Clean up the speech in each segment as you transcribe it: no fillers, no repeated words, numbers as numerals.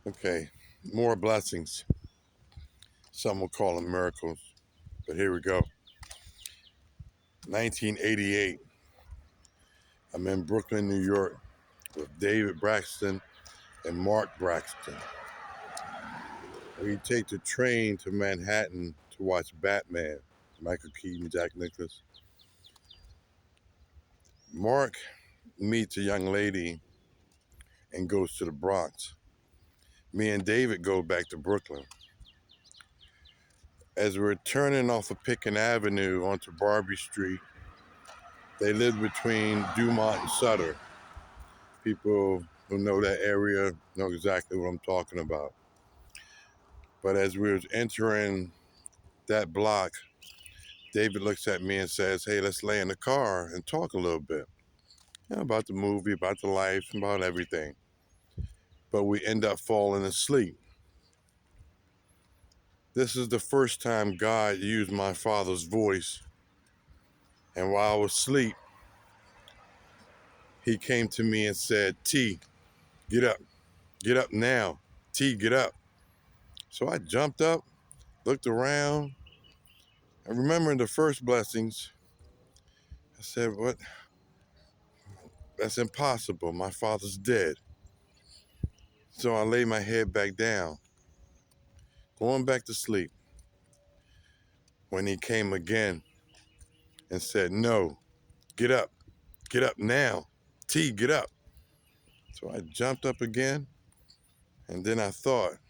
Okay, more blessings. Some will call them miracles, but here we go. 1988. I'm in Brooklyn, New York with David Braxton and Mark Braxton. We take the train to Manhattan to watch Batman, Michael Keaton, Jack Nicholson. Mark meets a young lady and goes to the Bronx. Me and David go back to Brooklyn. As we're turning off of Picken Avenue onto Barbie Street, they live between Dumont and Sutter. People who know that area know exactly what I'm talking about. But as we were entering that block, David looks at me and says, "Hey, let's lay in the car and talk a little bit, about the movie, about the life, about everything." But we end up falling asleep. This is the first time God used my father's voice. And while I was asleep, he came to me and said, "T, get up now. T, get up." So I jumped up, looked around, and remembering the first blessings, I said, "What? That's impossible. My father's dead." So I lay my head back down, going back to sleep, when he came again and said, "No, get up now. T, get up." So I jumped up again, and then I thought,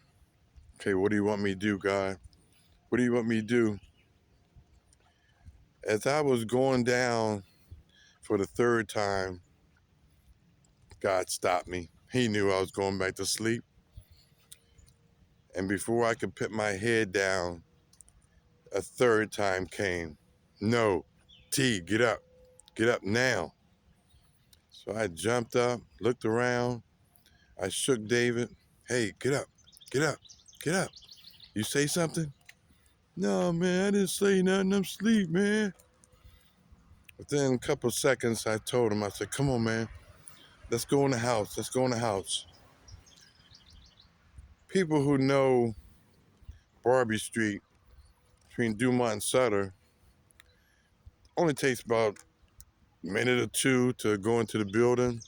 okay, what do you want me to do, God? What do you want me to do? As I was going down for the third time, God stopped me. He knew I was going back to sleep. And before I could put my head down, a third time came. "No, T, get up now." So I jumped up, looked around. I shook David. "Hey, get up, get up. You say something?" "No, man, I didn't say nothing. I'm asleep, man." Within a couple of seconds, I told him, I said, "Come on, man. Let's go in the house. Let's go in the house." People who know Barbie Street between Dumont and Sutter only takes about a minute or two to go into the building.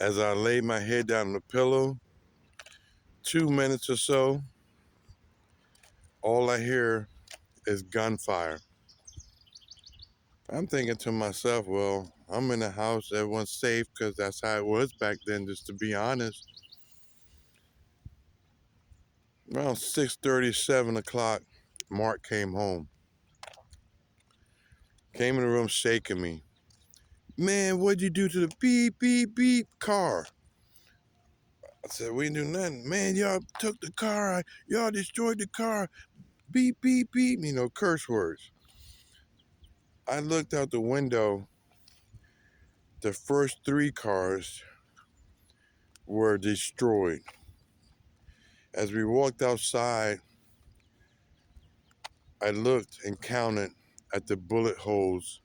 As I laid my head down on the pillow, 2 minutes or so, all I hear is gunfire. I'm thinking to myself, well, I'm in the house, everyone's safe, because that's how it was back then, just to be honest. Around 6:30, 7 o'clock, Mark came home. Came in the room shaking me. "Man, what'd you do to the beep, beep, beep car?" I said, "We didn't do nothing." "Man, y'all took the car. Y'all destroyed the car. Beep, beep, beep." Curse words. I looked out the window. The first three cars were destroyed. As we walked outside, I looked and counted at the bullet holes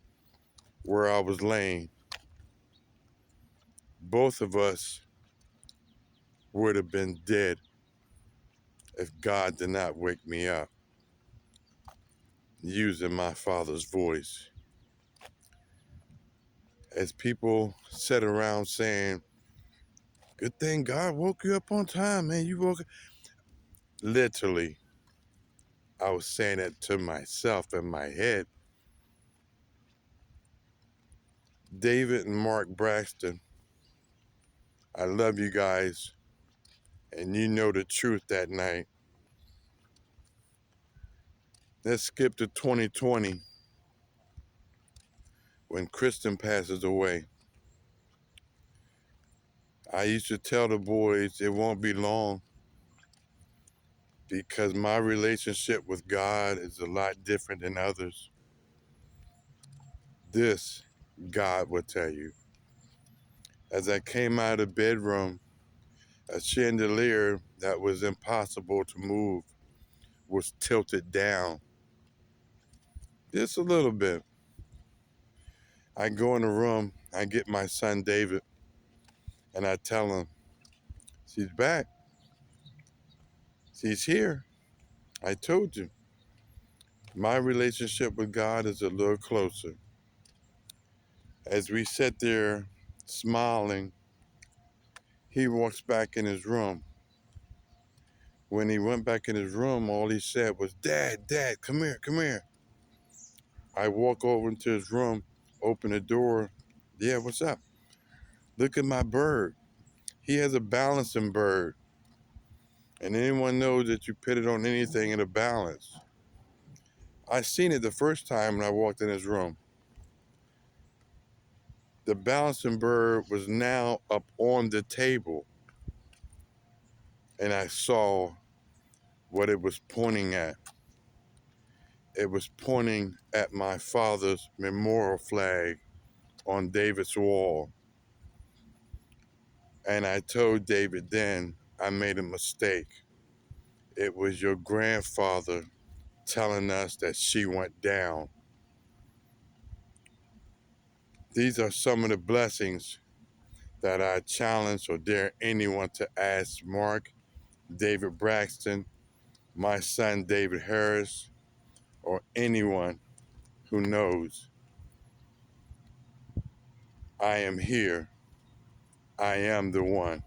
where I was laying. Both of us would have been dead if God did not wake me up using my father's voice. As people sat around saying, "Good thing God woke you up on time, man. You woke up." Literally, I was saying it to myself in my head. David and Mark Braxton, I love you guys, and you know the truth that night. Let's skip to 2020 when Kristen passes away. I used to tell the boys it won't be long because my relationship with God is a lot different than others. This, God will tell you. As I came out of the bedroom, a chandelier that was impossible to move was tilted down just a little bit. I go in the room, I get my son David, and I tell him, She's back. She's here. I told you. My relationship with God is a little closer. As we sat there smiling, he walks back in his room. When he went back in his room, all he said was, Dad, Dad, come here, come here. I walk over into his room, open the door. Yeah, what's up? Look at my bird. He has a balancing bird. And anyone knows that you put it on anything, it'll balance. I seen it the first time when I walked in his room. The balancing bird was now up on the table. And I saw what it was pointing at. It was pointing at my father's memorial flag on David's wall. And I told David then, I made a mistake. It was your grandfather telling us that she went down. These are some of the blessings that I challenge or dare anyone to ask Mark, David Braxton, my son David Harris, or anyone who knows. I am here. I am the one.